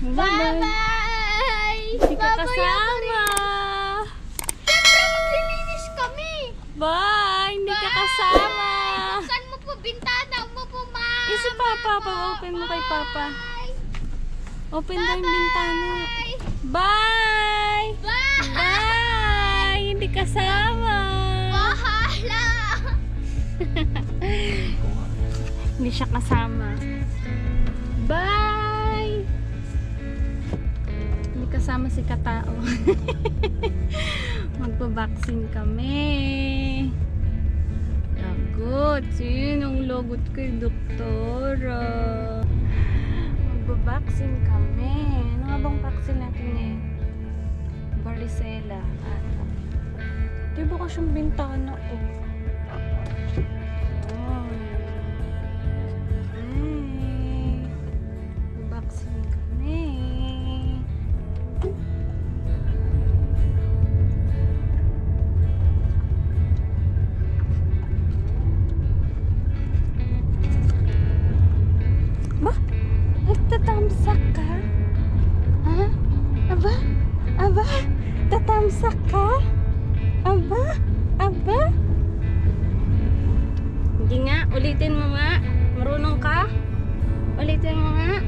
Bye-bye! Hindi ka kasama. Siyempre, maglilinis kami. Bye! Hindi ka kasama. Buksan mo po bintana mo po, ma. Si Papa. Open mo kay Papa. Open daw yung bintana. Bye! Bye! Bye! Hindi kasama. Bahala! Hindi siya kasama. Bye! Hindi kasama si katao. Magpa-vaccine kami. Lagot. Sinong lagot kay doktora? Magpa-vaccine kami. Ano nga bang vaccine natin eh? Varicella. Di ba kasi yung bintana ko? Vaccine kami. Ba? Nagtatamsak ka? Ha? Aba? Aba? Tatamsak ka? Aba? Aba? Hindi nga. Ulitin mo nga. Marunong ka? Ulitin mo nga.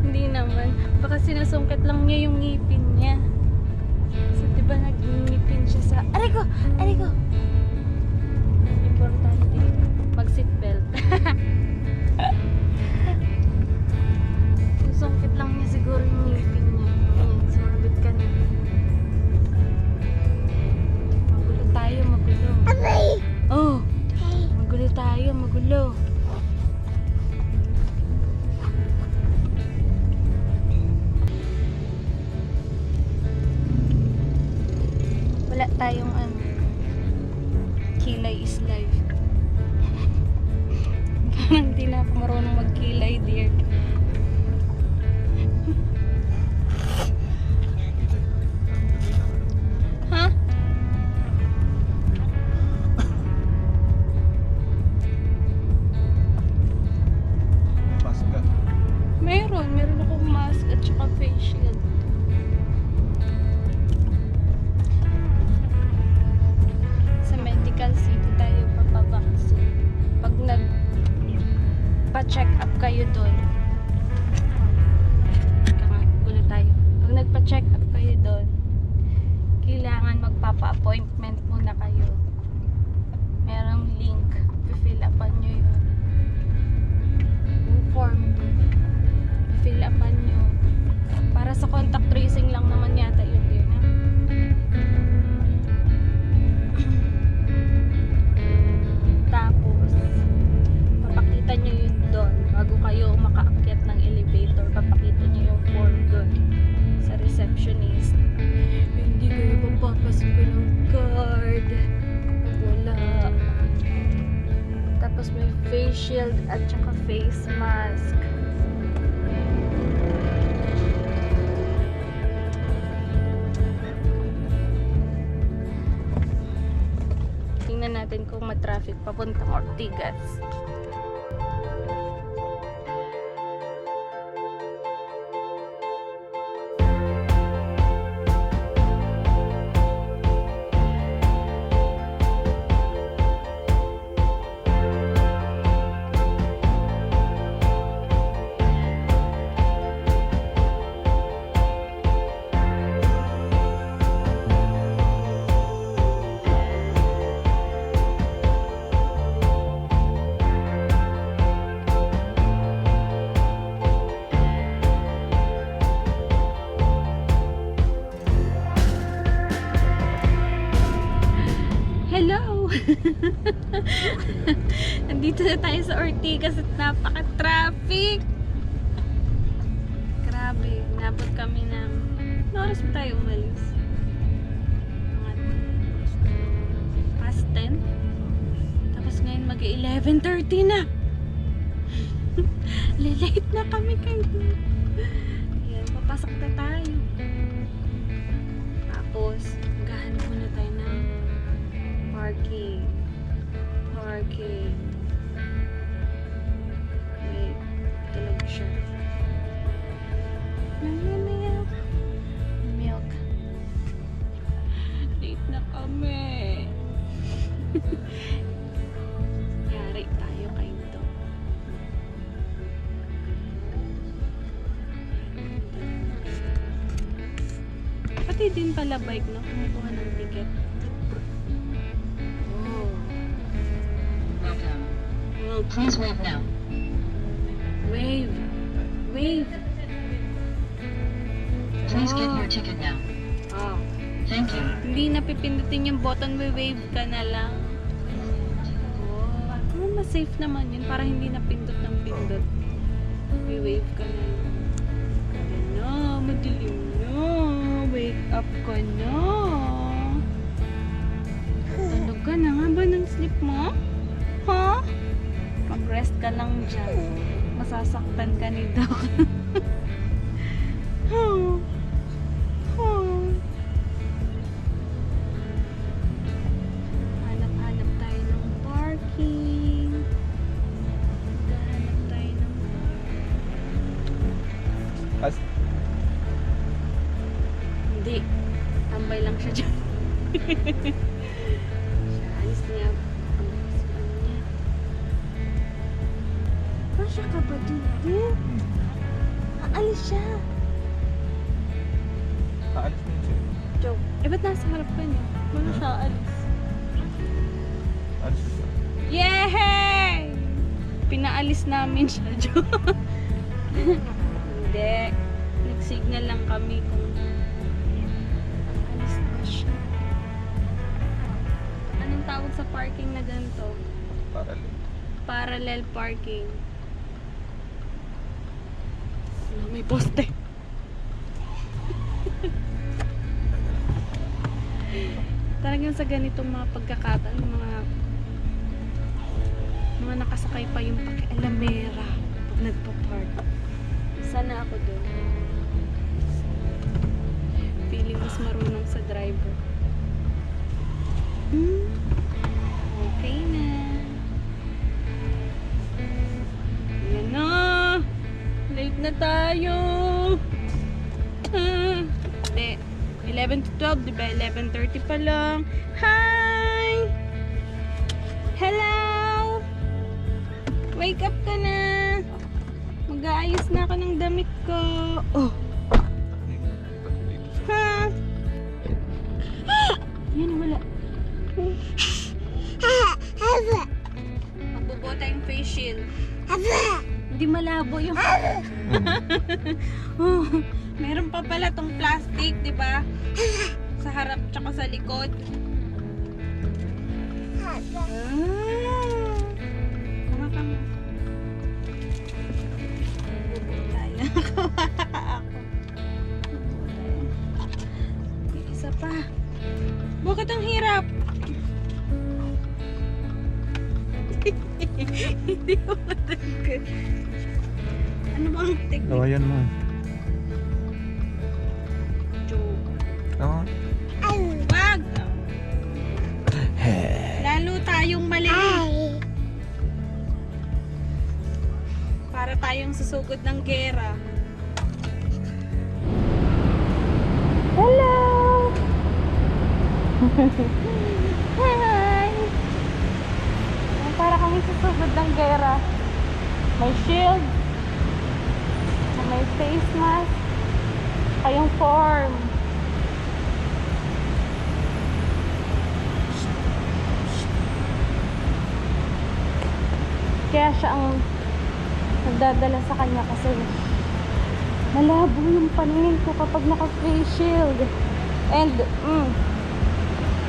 Hindi naman. Baka sinasungkit lang niya yung ngipin niya. So, diba nag-ngipin siya sa... Aray ko! Aray ko! Importante. Mag-seatbelt. Susungkit lang niya siguro yung ngipin niya. Ayan, sumabit ka na. Magulo tayo, magulo. Aray! Oh! Magulo tayo, magulo. Wala tayong kilay is life. Parang di na ako marunong magkilay, dear. Ha? Meron akong mask at saka face shield. Sa medical city tayo papavaccine. Pag nagpa-check up kayo doon, gulo tayo. Pag nagpa-check up kayo doon, kailangan magpapa-appointment muna kayo. Merong link, fill upan nyo yun. Yung form doon, fill upan nyo. Para sa contact tracing lang naman yata yun din, ha? Tapos papakita nyo yun doon bago kayo makaakyat ng elevator. Papakita nyo yung form doon sa receptionist. Hindi kayo papapasok ng card pag wala. Tapos may face shield at saka face mask. Tingnan natin kung ma-traffic papuntang Ortigas. Hello! Nandito na tayo sa Ortigas at napaka-traffic! Grabe, nabot kami ng... Ano oras ba tayo umalis? Mga past 10? Tapos ngayon mag-11:30 na! Late na kami kayo! Ayan, papasok na tayo. Tapos, maghahanap muna tayo ng parking. Wait, tulog siya. din pala bike, no? Kumukuha ng ticket. Oh. Welcome. Well, Please wave now. wave. Wave. Please get your ticket now. Oh. Thank you. Hindi napipindutin yung button, wave ka na lang. Oh, mas safe naman yun para hindi napindot ng pindot. Wave ka na lang. Kaya na, madilim na. Wake up ka na. Tulog ka na nga ba ng sleep mo? Ha? Mag-rest ka lang dyan. Masasaktan ka ni Doc. Oh. Oh. Hanap-hanap tayo ng parking. Hanap tayo ng As Hindi. Tambay lang siya dyan. Siya, alis niya. Ang kasihan niya. Kasya ka ba dito? Aalis siya. aalis na siya. Joke. Eh, ba't nasa harap ka niya? Wala siya aalis. Aalis na siya. Yay! Pinaalis namin siya, Joke. Hindi. Nag-signal lang kami kung alis na siya. Anong tawag sa parking na ganito? Parallel. Parallel parking. Ano, may poste. Talagang sa ganitong mga pagkakataon, mga nakasakay pa yung pakialamera pag nagpa-park. Sana ako doon. Feeling mas marunong sa driver. Okay na. Yan na. Late na tayo. Hindi. 11 to 12, diba? 11:30 pa lang. Hi! Hello! Wake up ka na! Mag-aayos na ako ng damit ko. Oh! Ha? Yan, wala. Magbubuo tayong face shield. Hindi malabo yung... Oh, meron pa pala tong plastic, di ba? Sa harap tsaka sa likod. Tama ka mo. Bubuo tayo. Nakawa ako. Bubuo tayo. May isa pa. Bakit ang hirap? Hindi ko matagod. Ano bang technique? Tawayan mo. Joke. Oo. Wag! Lalo tayong malili. Para tayong susugod ng gera. Hello! Hi! Para kami susugod ng gera. May shield. May face mask. Kayong form. Kaya siya ang nagdadala sa kanya kasi malabo yung paningin ko kapag naka-face shield. And,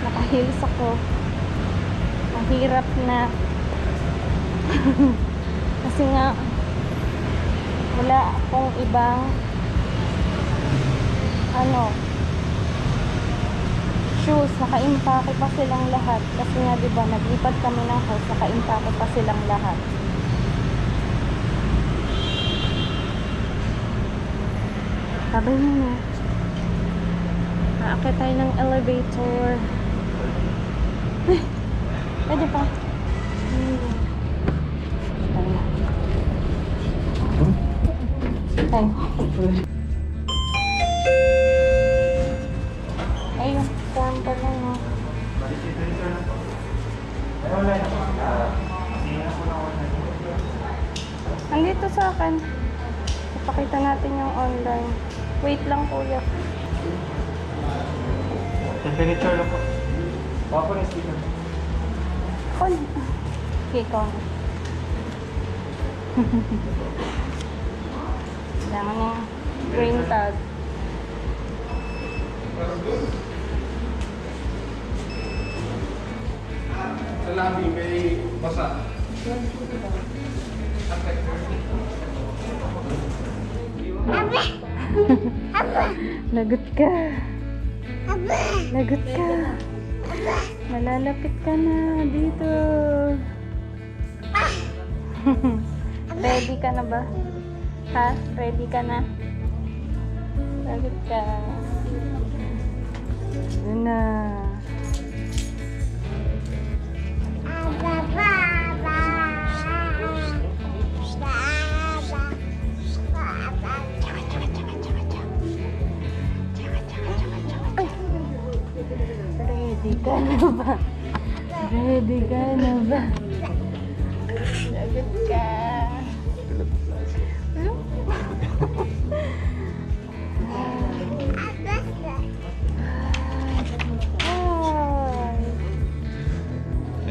naka-heels ako. Mahirap na. Kasi nga, wala akong ibang shoes. Naka-impake pa silang lahat. Kasi nga, diba, naglipat kami ng house, naka-impake pa silang lahat. Sabay mo na. Aakit tayo ng elevator. Pwede pa. Ay. Ay, yung form pa lang, no? Nandito sa akin. Ipakita natin yung online. Wait lang, kuya. Temperature lang po. Baka po na speaker. Okay, ikaw na. Kailangan ng green tag. Sa labi may basa. Lagot ka. Lagot ka. Malalapit ka na dito. Ready ka na ba? Ha? Ready ka na? Lagot ka. Yun na. Ready ka na ba? Ready ka na ba? Lagot ka.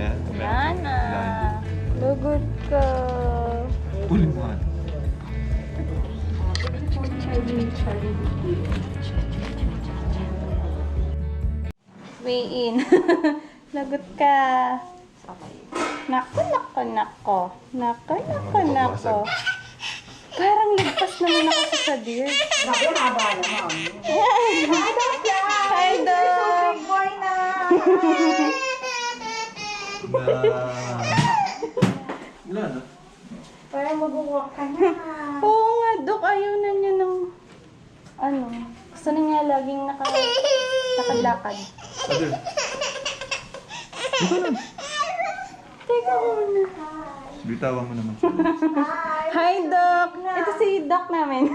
Yan. Nana. Lagot ka. Uling mo. Way in. Lagot ka. Nako, nako, nako. Nako, nako, nako. Parang ligpas naman ako sa deer. Grabe, haba naman. Hi, Doc. Boy na! Wala na. Parang mag-walk ka na. Oo nga, Doc. Ayaw na niya ng ano. Gusto na niya laging nakalakad. Other. Ito na. Teka muna. Bitawan mo naman. Hi, Doc. Ito si Doc namin.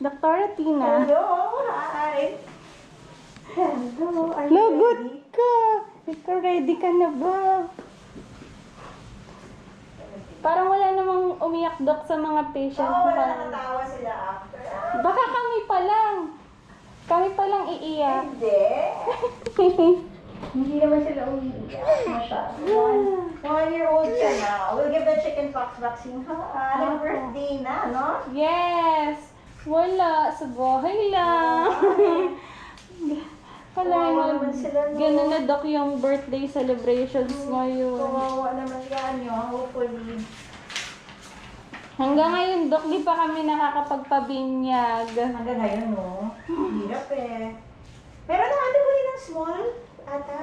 Dr. Tina. Hello, hi. Hello, are you Lagot ready? ka. Ikaw, ready ka na ba? Parang wala namang umiyak, Doc, sa mga patient Oo, mo. wala nakatawa sila after. Baka kami pa lang. Kami pa lang iiyak. Hindi. Hindi naman sila umiiyak. Masyado. 1-year-old siya na. We'll give the chickenpox vaccine. Happy birthday na, no? Yes. Wala. Sa bahay lang. Kawawa naman sila, no? Ganun na, Doc, yung birthday celebrations ngayon. Kawawa naman yan yun. Hopefully. Hanggang ngayon, Doc, di pa kami nakakapagpabinyag. Hanggang ngayon, no? Hirap eh. Pero nakata ko rin ng small ata.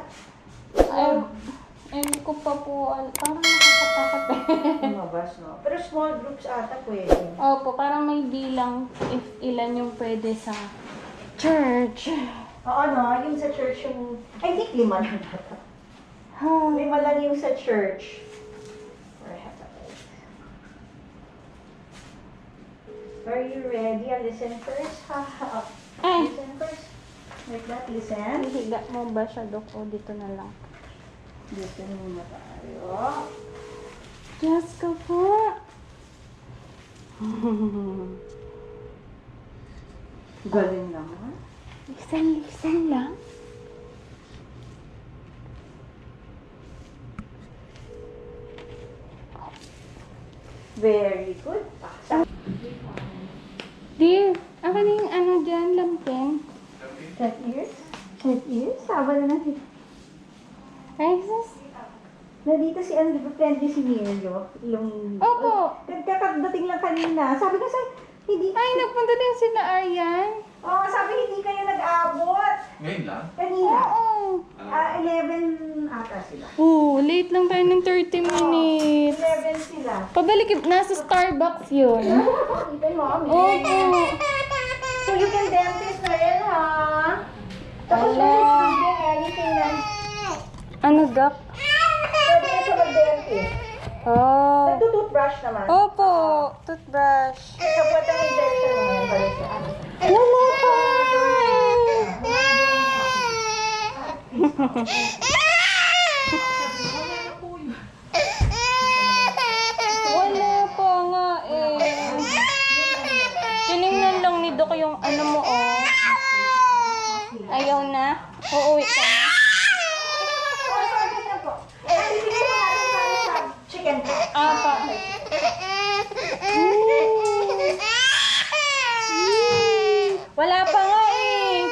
Ay, ko pa po, parang nakakatakot eh. Lumabas, no? Pero small groups ata pwede. Opo, parang may bilang if ilan yung pwede sa church. Oo, no? Yung sa church yung... I think 5 lang ata. 5 lang yung sa church. For hepatitis. Are you ready? I'll listen first. Ay, Listen first. Like that, listen. higa mo ba siya, Dok? O dito na lang. Listen muna tayo. Yes ka po. Galing naman. Listen lang. Very good. Dear, ako na yung ano dyan, lampin. Set ears? Set ears? Sabi na natin. Ay, sus. Nandito si ano, di ba friendly si Mirlo? Yung... Opo. Nagkakadating lang kanina. Sabi ko sa hindi... Ay, nagpunta din sila Aryan. Oo, sabi hindi kayo nag-abot. Ngayon lang? Kanina. Oo. 11 ata sila. Late lang tayo ng 30 minutes. 11 sila. Pabalik, nasa Starbucks yun. Kita mo, Opo. So you can dentist na rin, ha? Tapos Ala. din anything na. Ano, Doc? Pwede na siya mag-dentist. Oh. Nagtutoothbrush naman. Opo, toothbrush. Kapag ang injection mo, yan balik sa ano. Wala pa. Wala pa nga eh. Tinignan lang ni Doc yung ano mo oh. Ayaw na? Uuwi ka na. Apa. Wala pa nga eh.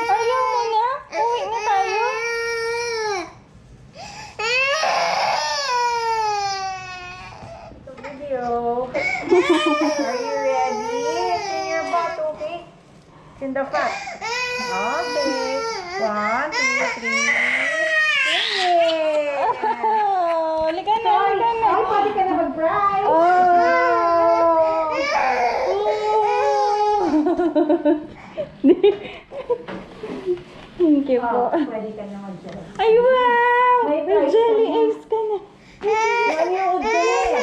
Ayaw mo na? Uwi na tayo? Ito video. Are you ready? It's in your butt, okay? It's in the fat. Okay. 1, 2, 3. Yay! Oh, liga na, liga na. Ay, pwede ka na mag-bride. Thank you po. Pwede ka na mag-bride. Ay, wow! May May prize jelly ka na. eggs ka na. 1-year-old ka na eh.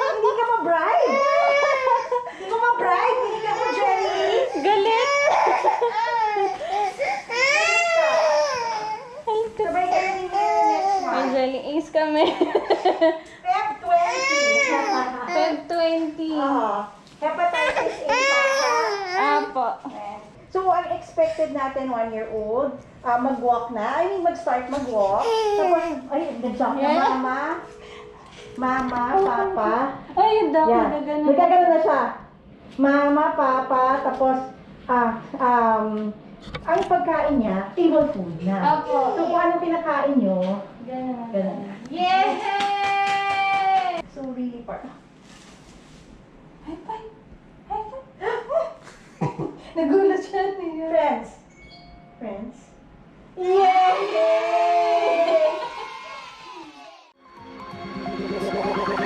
Hindi ka ma-bride. Hindi ka ma-bride. Hindi ka ma-jelly. Galit! Sabay ka na ninyo next May month. jelly eggs kami. Feb 20. Feb 20. Hepatitis A pa. Apo. So, ang expected natin 1-year-old, mag-walk na. I mean, mag-start mag-walk. Tapos, ay, nag-jump na Yeah. Mama, papa. Ay, yun daw. Yan. Nagagano. Nagkagano na siya. Mama, papa, tapos, ang pagkain niya, table food na. Apo. So, kung anong pinakain nyo, Ganun. ganun na. Yay! So, really part. High five! High five! Nagulat siya niya. Friends. Friends. Yay!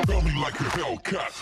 Felt me like a Hellcat.